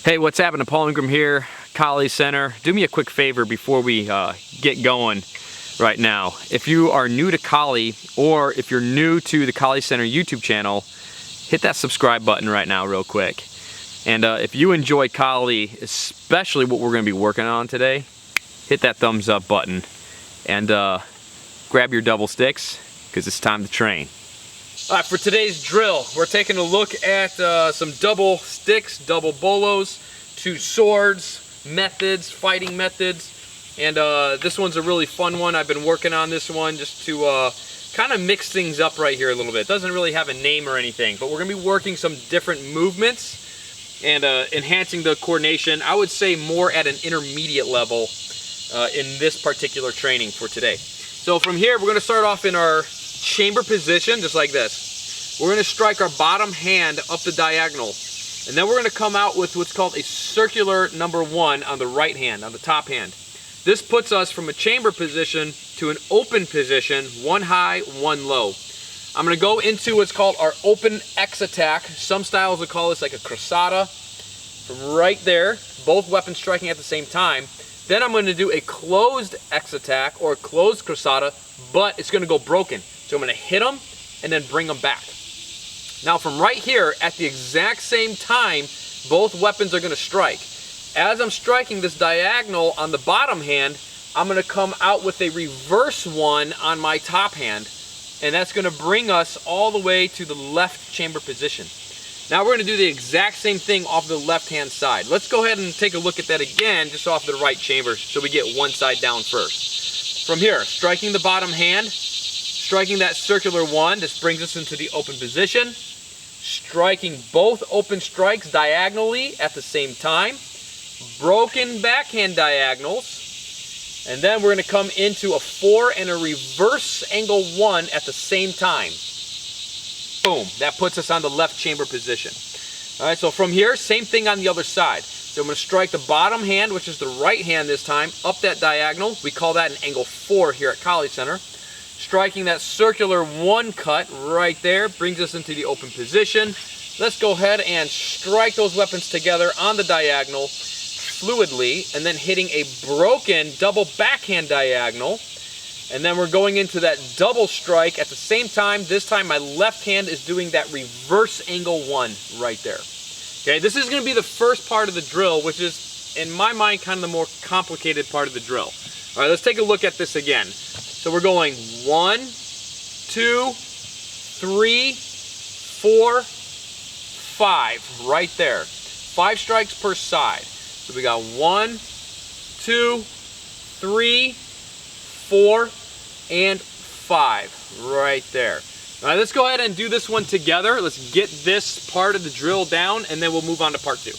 Hey, what's happening? Paul Ingram here, Collie Center. Do me a quick favor before we get going right now. If you are new to Collie, or if you're new to the Collie Center YouTube channel, hit that subscribe button right now real quick. And if you enjoy Collie, especially what we're going to be working on today, hit that thumbs up button and grab your double sticks, because it's time to train. Alright, for today's drill, we're taking a look at some double sticks, double bolos, two swords, methods, fighting methods, and this one's a really fun one. I've been working on this one just to kind of mix things up right here a little bit. It doesn't really have a name or anything, but we're going to be working some different movements and enhancing the coordination. I would say more at an intermediate level in this particular training for today. So from here, we're going to start off in our chamber position, just like this. We're going to strike our bottom hand up the diagonal, and then we're going to come out with what's called a circular number 1 on the right hand, on the top hand. This puts us from a chamber position to an open position, one high, one low. I'm going to go into what's called our open X attack. Some styles will call this like a cruzada. From right there, both weapons striking at the same time. Then I'm going to do a closed X attack or a closed cruzada, but it's going to go broken. So I'm going to hit them and then bring them back. Now from right here, at the exact same time, both weapons are going to strike. As I'm striking this diagonal on the bottom hand, I'm going to come out with a reverse one on my top hand, and that's going to bring us all the way to the left chamber position. Now we're going to do the exact same thing off the left hand side. Let's go ahead and take a look at that again, just off the right chamber, so we get one side down first. From here, striking the bottom hand, striking that circular 1, this brings us into the open position. Striking both open strikes diagonally at the same time. Broken backhand diagonals. And then we're going to come into a 4 and a reverse angle 1 at the same time. Boom. That puts us on the left chamber position. Alright, so from here, same thing on the other side. So I'm going to strike the bottom hand, which is the right hand this time, up that diagonal. We call that an angle 4 here at Collie Center. Striking that circular 1 cut right there brings us into the open position. Let's go ahead and strike those weapons together on the diagonal fluidly, and then hitting a broken double backhand diagonal. And then we're going into that double strike at the same time. This time my left hand is doing that reverse angle 1 right there. Okay, this is going to be the first part of the drill, which is, in my mind, kind of the more complicated part of the drill. All right, let's take a look at this again. So we're going 1, 2, 3, 4, 5, right there. 5 strikes per side. So we got 1, 2, 3, 4, and 5, right there. All right, let's go ahead and do this one together. Let's get this part of the drill down, and then we'll move on to part 2.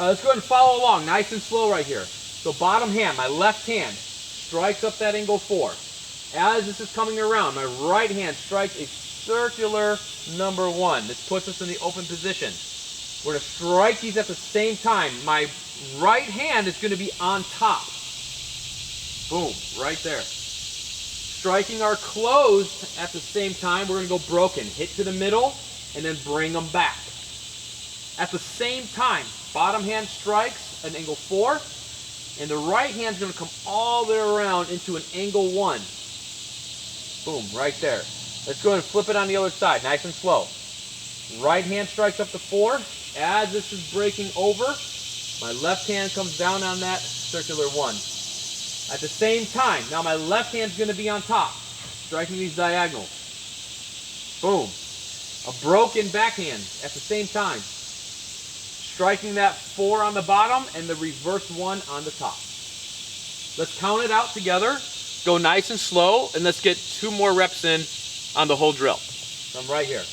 Let's go ahead and follow along, nice and slow right here. So bottom hand, my left hand, strikes up that angle 4. As this is coming around, my right hand strikes a circular number 1. This puts us in the open position. We're going to strike these at the same time. My right hand is going to be on top. Boom, right there. Striking our closed at the same time, we're going to go broken. Hit to the middle, and then bring them back. At the same time, bottom hand strikes an angle 4, and the right hand is going to come all the way around into an angle 1. Boom, right there. Let's go ahead and flip it on the other side, nice and slow. Right hand strikes up to 4. As this is breaking over, my left hand comes down on that circular 1. At the same time, now my left hand's going to be on top, striking these diagonals. Boom. A broken backhand at the same time. Striking that 4 on the bottom and the reverse 1 on the top. Let's count it out together. Go nice and slow, and let's get 2 more reps in on the whole drill. So I'm right here.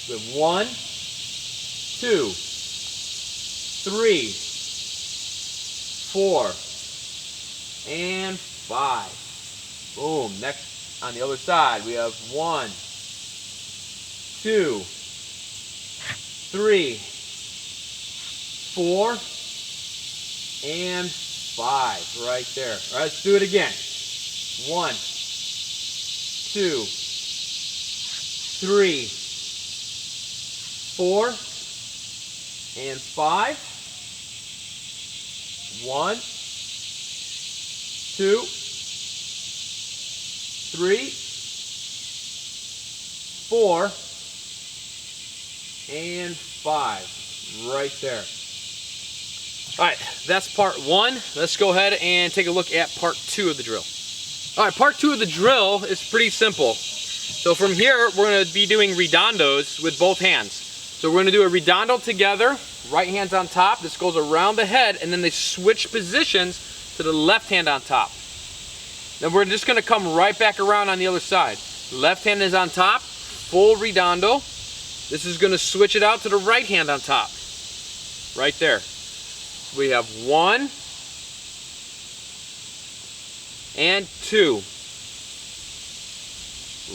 We have 1, 2, 3, 4, and 5. Boom. Next, on the other side, we have 1, 2, 3, 4, and 5. Right there. All right, let's do it again. 1, 2, 3, 4, and 5. 1, 2, 3, 4, and 5. Right there. All right, that's part 1. Let's go ahead and take a look at part 2 of the drill. All right, part 2 of the drill is pretty simple. So from here, we're gonna be doing redondos with both hands. So we're gonna do a redondo together, right hand's on top, this goes around the head, and then they switch positions to the left hand on top. Then we're just gonna come right back around on the other side. Left hand is on top, full redondo. This is gonna switch it out to the right hand on top. Right there. We have 1 and 2.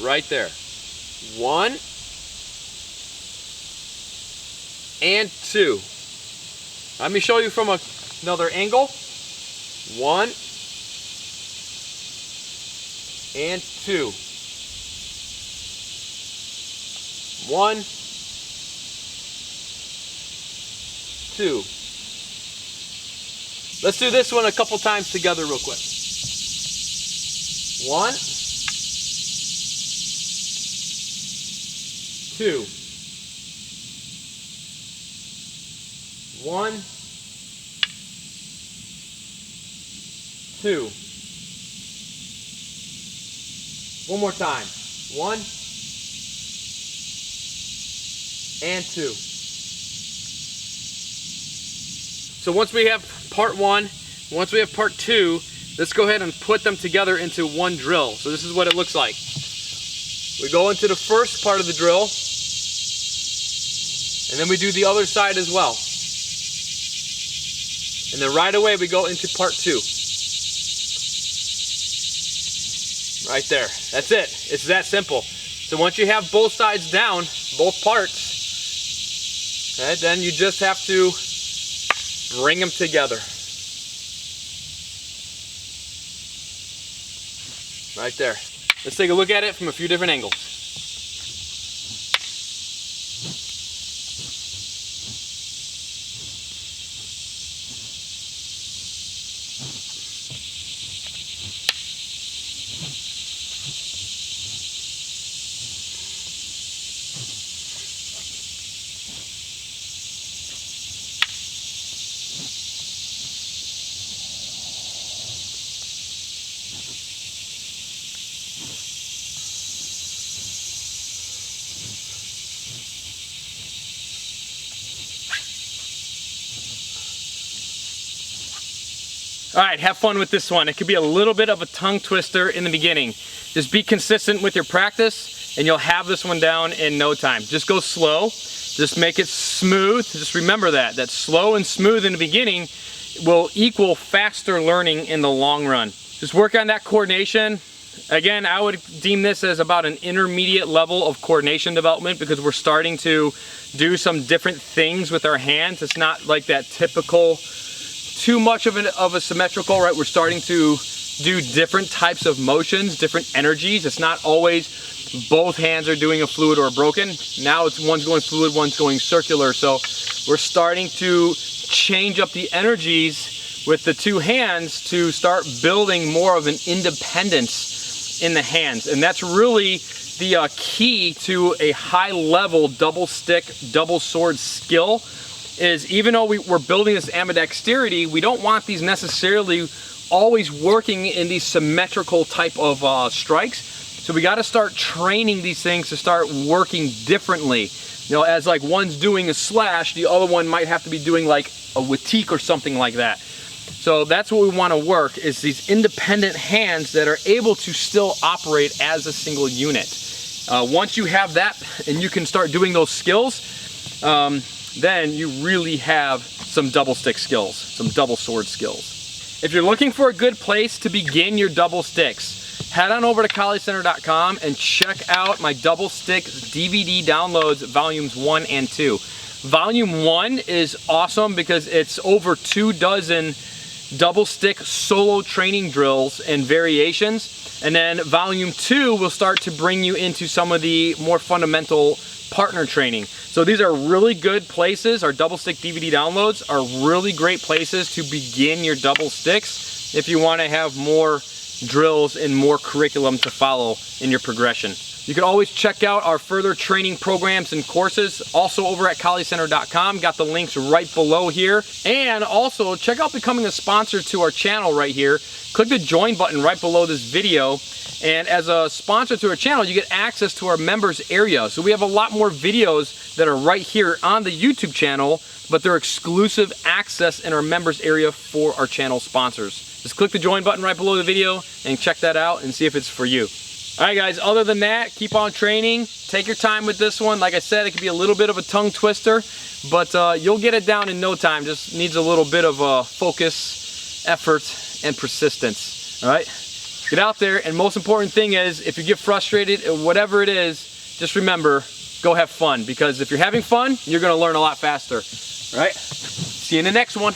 Right there. 1 and 2. Let me show you from another angle. 1 and 2. 1, 2. Let's do this one a couple times together real quick. 1, 2. 1, 2. One more time. 1 and 2. So once we have part 1, once we have part 2, let's go ahead and put them together into one drill. So this is what it looks like. We go into the first part of the drill, and then we do the other side as well. And then right away we go into part 2. Right there. That's it. It's that simple. So once you have both sides down, both parts, okay, then you just have to bring them together. Right there. Let's take a look at it from a few different angles. All right, have fun with this one. It could be a little bit of a tongue twister in the beginning. Just be consistent with your practice and you'll have this one down in no time. Just go slow, just make it smooth. Just remember that slow and smooth in the beginning will equal faster learning in the long run. Just work on that coordination. Again, I would deem this as about an intermediate level of coordination development because we're starting to do some different things with our hands. It's not like that typical too much of a symmetrical, right? We're starting to do different types of motions, different energies. It's not always both hands are doing a fluid or a broken. Now it's one's going fluid, one's going circular. So we're starting to change up the energies with the two hands to start building more of an independence in the hands. And that's really the key to a high level double stick, double sword skill. Is even though we're building this ambidexterity, we don't want these necessarily always working in these symmetrical type of strikes. So we got to start training these things to start working differently. You know, as like one's doing a slash, the other one might have to be doing like a watique or something like that. So that's what we want to work, is these independent hands that are able to still operate as a single unit. Once you have that and you can start doing those skills, then you really have some double stick skills, some double sword skills. If you're looking for a good place to begin your double sticks, head on over to kalicenter.com and check out my double stick DVD downloads, volumes 1 and 2. Volume 1 is awesome because it's over 2 dozen double stick solo training drills and variations. And then volume 2 will start to bring you into some of the more fundamental partner training. So these are really good places. Our double stick DVD downloads are really great places to begin your double sticks if you want to have more drills and more curriculum to follow in your progression. You can always check out our further training programs and courses also over at KaliCenter.com. Got the links right below here. And also check out becoming a sponsor to our channel right here. Click the join button right below this video. And as a sponsor to our channel, you get access to our members area. So we have a lot more videos that are right here on the YouTube channel, but they're exclusive access in our members area for our channel sponsors. Just click the join button right below the video and check that out and see if it's for you. All right, guys, other than that, keep on training. Take your time with this one. Like I said, it can be a little bit of a tongue twister, but you'll get it down in no time. Just needs a little bit of focus, effort, and persistence. All right? Get out there, and most important thing is, if you get frustrated or whatever it is, just remember, go have fun, because if you're having fun, you're gonna learn a lot faster. All right? See you in the next one.